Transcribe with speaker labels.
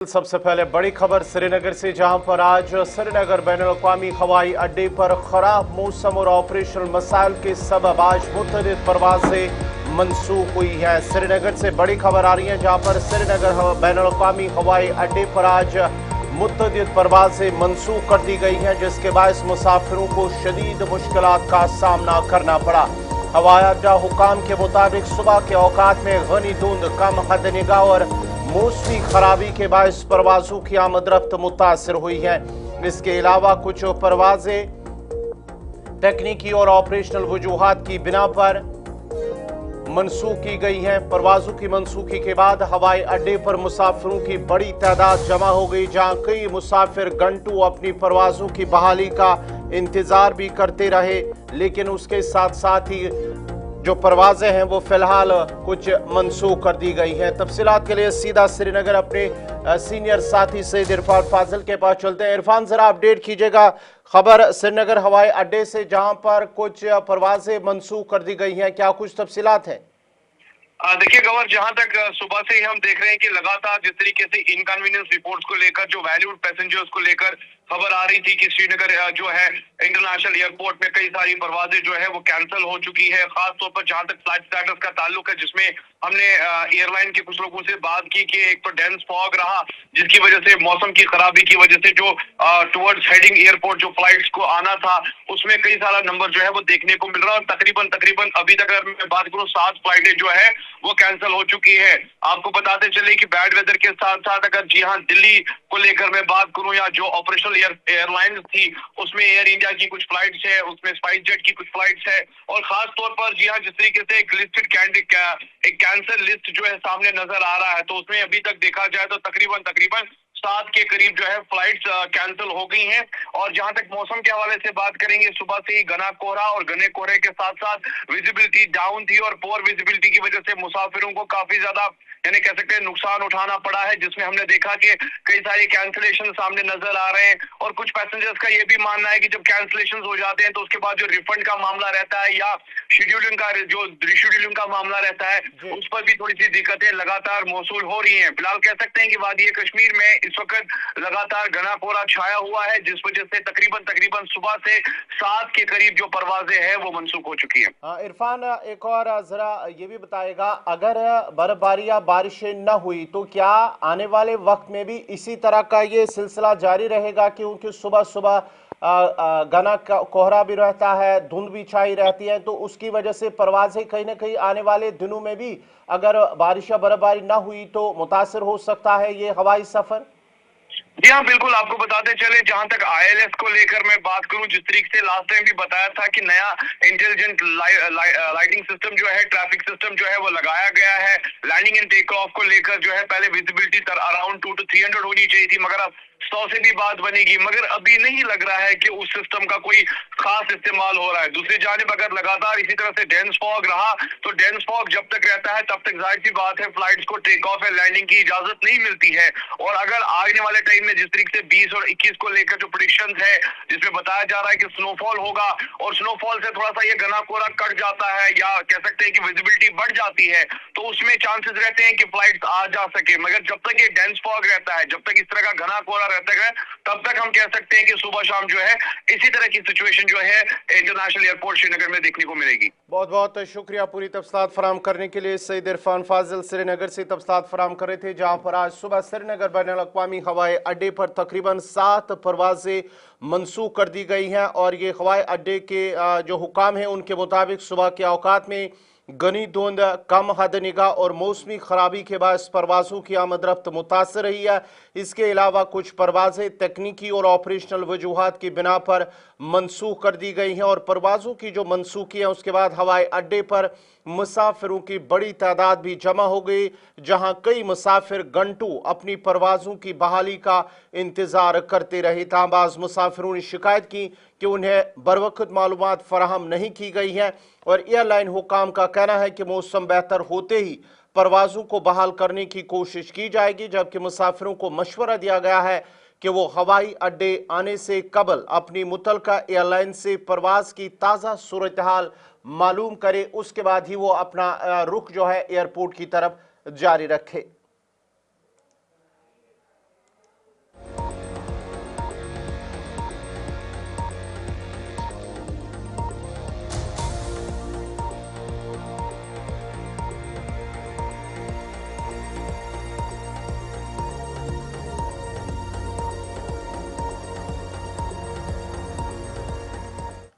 Speaker 1: सबसे पहले बड़ी खबर श्रीनगर से, जहां पर आज श्रीनगर बैनुल-अक़वामी हवाई अड्डे पर खराब मौसम और ऑपरेशनल मसाइल के सबब आज मुतअद्दिद परवाजें मनसूख हुई है। श्रीनगर से बड़ी खबर आ रही है, जहां पर श्रीनगर बैनुल-अक़वामी हवाई अड्डे पर आज मुतअद्दिद परवाजें मनसूख कर दी गई हैं, जिसके बायस मुसाफिरों को शदीद मुश्किलात का सामना करना पड़ा। हवाई अड्डा हुकाम के मुताबिक सुबह के औकात में घनी धुंध, कम हद निगाह और मौसमी खराबी के बायस परवाजों की आमदरफ्त मुतासर हुई है। इसके अलावा कुछ परवाजें तकनीकी और ऑपरेशनल वजूहात की बिना पर मनसूख की गई हैं। परवाजों की मनसूखी के बाद हवाई अड्डे पर मुसाफिरों की बड़ी तादाद जमा हो गई, जहां कई मुसाफिर घंटों अपनी परवाजों की बहाली का इंतजार भी करते रहे, लेकिन उसके साथ साथ ही जो परवाजें हैं वो फिलहाल कुछ मनसूख कर दी गई हैं। तफसीलात के लिए सीधा श्रीनगर अपने सीनियर साथी सैयद इरफान फाजिल के पास चलते हैं। इरफान, जरा अपडेट कीजिएगा खबर श्रीनगर हवाई अड्डे से, जहां पर कुछ परवाजें मनसूख कर दी गई हैं, क्या कुछ तफसीलात हैं?
Speaker 2: देखिए गवर, जहां तक सुबह से ही हम देख रहे हैं कि लगातार जिस तरीके से इनकन्वीनियंस रिपोर्ट्स को लेकर, जो वैल्यूड पैसेंजर्स को लेकर खबर आ रही थी कि श्रीनगर जो है इंटरनेशनल एयरपोर्ट में कई सारी परवाजें जो है वो कैंसिल हो चुकी है। खास तौर पर जहां तक फ्लाइट स्टेटस का ताल्लुक है, जिसमें हमने एयरलाइन के कुछ लोगों से बात की कि एक तो डेंस फॉग रहा, जिसकी वजह से मौसम की खराबी की वजह से जो टुवर्ड्स हेडिंग एयरपोर्ट जो फ्लाइट्स को आना था, उसमें कई सारा नंबर जो है वो देखने को मिल रहा है। तकरीबन अभी तक अगर मैं बात करूं 7 फ्लाइटें जो है वो कैंसिल हो चुकी है। आपको बताते चले कि बैड वेदर के साथ साथ अगर जी हाँ दिल्ली को लेकर मैं बात करूं, या जो ऑपरेशनल एयरलाइंस थी उसमें एयर इंडिया की कुछ फ्लाइट्स है, उसमें स्पाइस जेट की कुछ फ्लाइट्स है, और खास तौर पर जी हाँ जिस तरीके से एक लिस्टेड कैंडिडेट एक कैंसर लिस्ट जो है सामने नजर आ रहा है, तो उसमें अभी तक देखा जाए तो तकरीबन 7 के करीब जो है फ्लाइट्स कैंसिल हो गई हैं। और जहां तक मौसम के हवाले से बात करेंगे, सुबह से ही घना कोहरा और घने कोहरे के साथ साथ विजिबिलिटी डाउन थी, और पोअर विजिबिलिटी की वजह से मुसाफिरों को काफी ज्यादा यानी कह सकते हैं नुकसान उठाना पड़ा है, जिसमें हमने देखा कि कई सारी कैंसिलेशन सामने नजर आ रहे हैं। और कुछ पैसेंजर्स का ये भी मानना है कि जब कैंसिलेशन हो जाते हैं तो उसके बाद जो रिफंड का मामला रहता है या शेड्यूलिंग का जो रिशेड्यूलिंग का मामला रहता है, उस पर भी थोड़ी सी दिक्कतें लगातार मौसूल हो रही हैं। फिलहाल कह सकते हैं कि वादी कश्मीर में इस वक्त लगातार घना कोहरा छाया हुआ है, जिस वजह से तकरीबन सुबह से 7 के करीब जो परवाजें हैं वो मनसूख हो चुकी है।
Speaker 1: इरफान, एक और जरा ये भी बताएगा, अगर बर्फबारी या बारिशें न हुई तो क्या आने वाले वक्त में भी इसी तरह का ये सिलसिला जारी रहेगा? क्योंकि सुबह सुबह घना कोहरा भी रहता है, धुंध भी छाई रहती है, तो उसकी वजह से परवाजें कहीं ना कहीं आने वाले दिनों में भी अगर बारिश या बर्फबारी न हुई तो मुतासर हो सकता है ये हवाई सफर।
Speaker 2: जी हाँ, बिल्कुल। आपको बताते चले, जहां तक ILS को लेकर मैं बात करूं, जिस तरीके से लास्ट टाइम भी बताया था कि नया इंटेलिजेंट लाइटिंग सिस्टम जो है, ट्रैफिक सिस्टम जो है वो लगाया गया है। लैंडिंग एंड टेक ऑफ को लेकर जो है पहले विजिबिलिटी अराउंड 2 to 300 होनी चाहिए थी, मगर अब 100 से भी बात बनेगी, मगर अभी नहीं लग रहा है कि उस सिस्टम का कोई खास इस्तेमाल हो रहा है। दूसरी जानिब अगर लगातार इसी तरह से डेंस फॉग रहा तो डेंस फॉग जब तक रहता है तब तक जाहिर सी बात है फ्लाइट्स को टेक ऑफ या लैंडिंग की इजाजत नहीं मिलती है। और अगर आने वाले टाइम में जिस तरीके से 20 और 21 को लेकर जो प्रेडिक्शन है, जिसमें बताया जा रहा है कि स्नोफॉल होगा, और स्नोफॉल से थोड़ा सा ये घना कोहरा कट जाता है, या कह सकते हैं कि विजिबिलिटी बढ़ जाती है, तो उसमें चांसेस रहते हैं कि फ्लाइट्स आ जा सके। मगर जब तक ये डेंस फॉग रहता है, जब तक इस तरह का घना कोहरा रहता है, तब तक हम कह सकते हैं कि सुबह शाम जो है इसी तरह की सिचुएशन जो है इंटरनेशनल एयरपोर्ट श्रीनगर में देखने को मिलेगी।
Speaker 1: बहुत बहुत शुक्रिया पूरी तफसीलात फराहम करने के लिए। सैयद इरफान फाजिल श्रीनगर से तफसीलात फराहम कर रहे थे, जहां पर आज सुबह श्रीनगर बैनुल-अक़वामी हवाई अड्डे पर तकरीबन 7 परवाजें मनसूख कर दी गई हैं, और ये हवाई अड्डे के जो हुकाम हैं उनके मुताबिक सुबह के औकात में घनी धुंध, कम हद निगाह और मौसमी खराबी के बायस परवाजों की आमदरफ्त मुतासर रही है। इसके अलावा कुछ परवाजें तकनीकी और ऑपरेशनल वजूहात की बिना पर मनसूख कर दी गई हैं, और परवाजों की जो मनसूखी है उसके बाद हवाई अड्डे पर मुसाफिरों की बड़ी तादाद भी जमा हो गई, जहां कई मुसाफिर घंटों अपनी परवाजों की बहाली का इंतजार करते रहे। ताबाज मुसाफिरों ने शिकायत की कि उन्हें बरवक्त मालूमात फराहम नहीं की गई हैं, और एयरलाइन हुकाम का कहना है कि मौसम बेहतर होते ही परवाजों को बहाल करने की कोशिश की जाएगी, जबकि मुसाफिरों को मशवरा दिया गया है कि वो हवाई अड्डे आने से कबल अपनी मुतलका एयरलाइन से परवाज की ताज़ा सूरत हाल मालूम करे, उसके बाद ही वो अपना रुख जो है एयरपोर्ट की तरफ जारी रखे।